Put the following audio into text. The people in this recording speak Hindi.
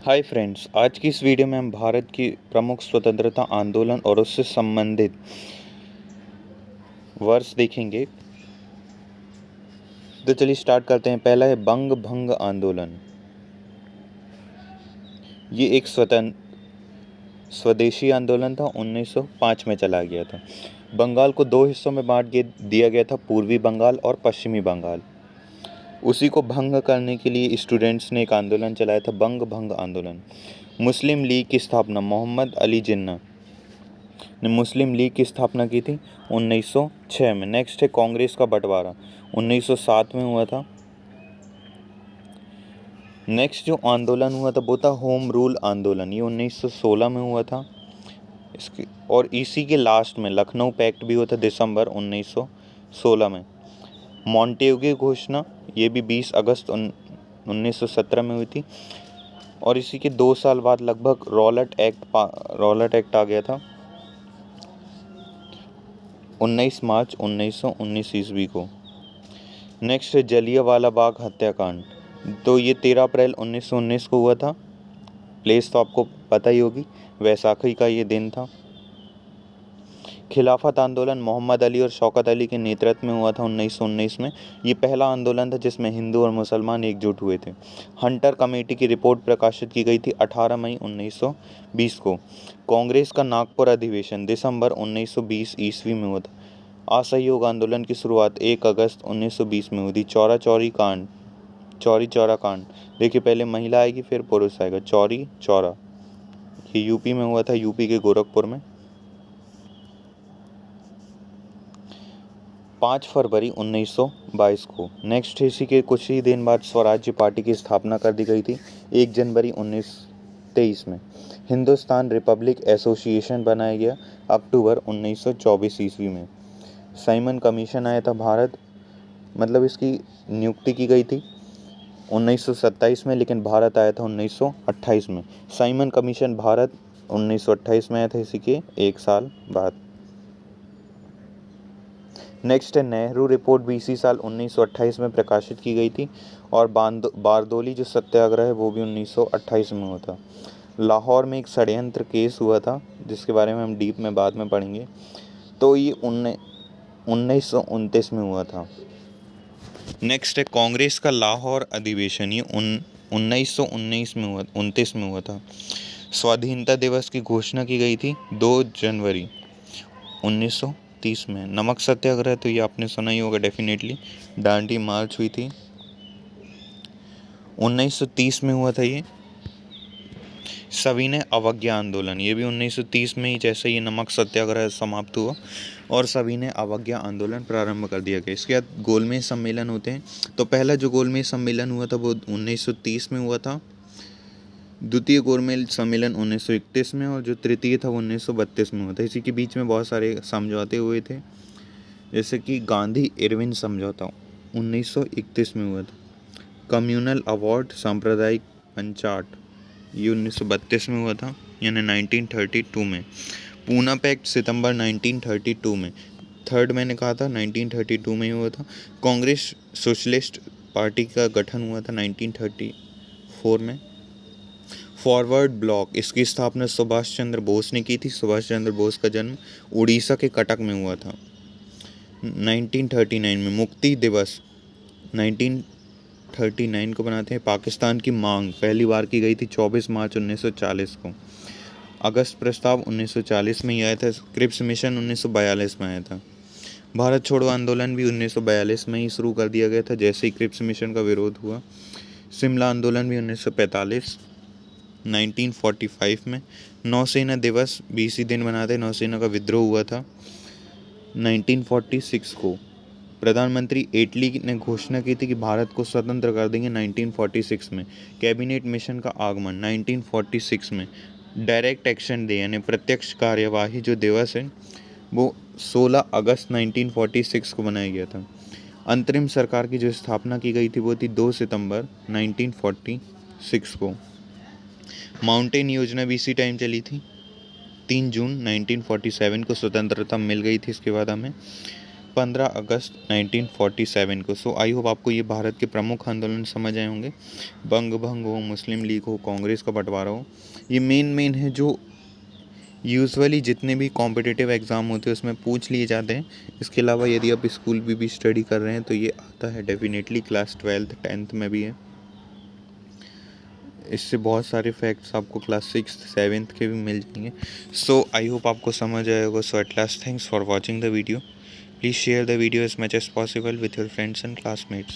हाय फ्रेंड्स, आज की इस वीडियो में हम भारत की प्रमुख स्वतंत्रता आंदोलन और उससे संबंधित वर्ष देखेंगे। तो चलिए स्टार्ट करते हैं। पहला है बंग भंग आंदोलन। ये एक स्वदेशी आंदोलन था। 1905 में चला गया था। बंगाल को दो हिस्सों में दिया गया था, पूर्वी बंगाल और पश्चिमी बंगाल। उसी को भंग करने के लिए स्टूडेंट्स ने एक आंदोलन चलाया था, बंग भंग आंदोलन। मुस्लिम लीग की स्थापना मोहम्मद अली जिन्ना ने मुस्लिम लीग की स्थापना की थी 1906 में। नेक्स्ट है कांग्रेस का बंटवारा, 1907 में हुआ था। नेक्स्ट जो आंदोलन हुआ था वो था होम रूल आंदोलन, ये 1916 में हुआ था। इसके और इसी के लास्ट में लखनऊ पैक्ट भी हुआ था दिसंबर 1916 में। मॉन्टेग्यू की घोषणा ये भी 20 अगस्त 1917 में हुई थी। और इसी के 2 साल बाद लगभग रॉलेट एक्ट आ गया था 19 मार्च 1919 ईस्वी को। नेक्स्ट है जलियांवाला बाग हत्याकांड। तो ये 13 अप्रैल 1919 को हुआ था। प्लेस तो आपको पता ही होगी, वैसाखी का ये दिन था। खिलाफत आंदोलन मोहम्मद अली और शौकत अली के नेतृत्व में हुआ था 1919 में। ये पहला आंदोलन था जिसमें हिंदू और मुसलमान एकजुट हुए थे। हंटर कमेटी की रिपोर्ट प्रकाशित की गई थी 18 मई 1920 को। कांग्रेस का नागपुर अधिवेशन दिसंबर 1920 ईस्वी में हुआ था। असहयोग आंदोलन की शुरुआत 1 अगस्त 1920 में हुई थी। चौरी चौरा कांड। देखिए, पहले महिला आएगी फिर पुरुष आएगा। चौरी चौरा ये यूपी में हुआ था, यूपी के गोरखपुर में। 5 फरवरी 1922 को। नेक्स्ट इसी के कुछ ही दिन बाद स्वराज्य पार्टी की स्थापना कर दी गई थी 1 जनवरी 1923 में। हिंदुस्तान रिपब्लिक एसोसिएशन बनाया गया अक्टूबर 1924 ईस्वी में। साइमन कमीशन आया था भारत, मतलब इसकी नियुक्ति की गई थी 1927 में, लेकिन भारत आया था 1928 में। साइमन कमीशन भारत 1928 में आया था, इसी के 1 साल बाद। नेक्स्ट है नेहरू रिपोर्ट भी इसी साल 1928 में प्रकाशित की गई थी। और बारदोली जो सत्याग्रह है वो भी 1928 में हुआ था। लाहौर में एक षड्यंत्र केस हुआ था जिसके बारे में हम डीप में बाद में पढ़ेंगे। तो ये 1929 में हुआ था। नेक्स्ट है कांग्रेस का लाहौर अधिवेशन, ये 1919 में हुआ, 29 में हुआ था। स्वाधीनता दिवस की घोषणा की गई थी 2 जनवरी 1930 में। नमक सत्याग्रह तो ये आपने सुना ही होगा डेफिनेटली। दांडी मार्च हुई थी 1930 में हुआ था ये। सविनय अवज्ञा आंदोलन, ये भी 1930 में ही, जैसे ये नमक सत्याग्रह समाप्त हुआ और सविनय अवज्ञा आंदोलन प्रारंभ कर दिया गया। इसके बाद गोलमेज सम्मेलन होते हैं। तो पहला जो गोलमेज सम्मेलन हुआ था वो 1930 में हुआ था। द्वितीय गोलमेज सम्मेलन 1931 में, और जो तृतीय था वो 1932 में हुआ था। इसी के बीच में बहुत सारे समझौते हुए थे, जैसे कि गांधी इरविन समझौता 1931 में हुआ था। कम्युनल अवार्ड सांप्रदायिक पंचाट ये 1932 में हुआ था, यानी 1932 में। पूना पैक्ट सितंबर 1932 में। थर्ड मैंने कहा था 1932 में ही हुआ था। कांग्रेस सोशलिस्ट पार्टी का गठन हुआ था 1934 में। फॉरवर्ड ब्लॉक, इसकी स्थापना सुभाष चंद्र बोस ने की थी। सुभाष चंद्र बोस का जन्म उड़ीसा के कटक में हुआ था 1939 में। मुक्ति दिवस 1939 को बनाते हैं। पाकिस्तान की मांग पहली बार की गई थी 24 मार्च 1940 को। अगस्त प्रस्ताव 1940 में ही आया था। क्रिप्स मिशन 1942 में आया था। भारत छोड़ो आंदोलन भी 1942 में ही शुरू कर दिया गया था, जैसे ही क्रिप्स मिशन का विरोध हुआ। शिमला आंदोलन भी 1945 1945 में। नौसेना दिवस भी इसी दिन मनाते हैं। नौसेना का विद्रोह हुआ था 1946 को। प्रधानमंत्री एटली ने घोषणा की थी कि भारत को स्वतंत्र कर देंगे 1946 में। कैबिनेट मिशन का आगमन 1946 में। डायरेक्ट एक्शन डे यानी प्रत्यक्ष कार्यवाही जो दिवस है वो 16 अगस्त 1946 को बनाया गया था। अंतरिम सरकार की जो स्थापना की गई थी वो थी 2 सितंबर 1946 को। माउंटेन योजना भी इसी टाइम चली थी। 3 जून 1947 को स्वतंत्रता मिल गई थी इसके बाद हमें। 15 अगस्त 1947 को। सो आई होप आपको ये भारत के प्रमुख आंदोलन समझ आए होंगे। बंग भंग हो, मुस्लिम लीग हो, कांग्रेस का बंटवारा हो, ये मेन है जो यूजुअली जितने भी कॉम्पिटिटिव एग्ज़ाम होते हैं उसमें पूछ लिए जाते हैं। इसके अलावा यदि आप स्कूल भी स्टडी कर रहे हैं तो ये आता है डेफिनेटली, क्लास 12th 10th में भी है। इससे बहुत सारे फैक्ट्स आपको क्लास 6th 7th के भी मिल जाएंगे। सो आई होप आपको समझ आया होगा। So at last, thanks for watching the video. Please share the video as much as possible with your friends and classmates.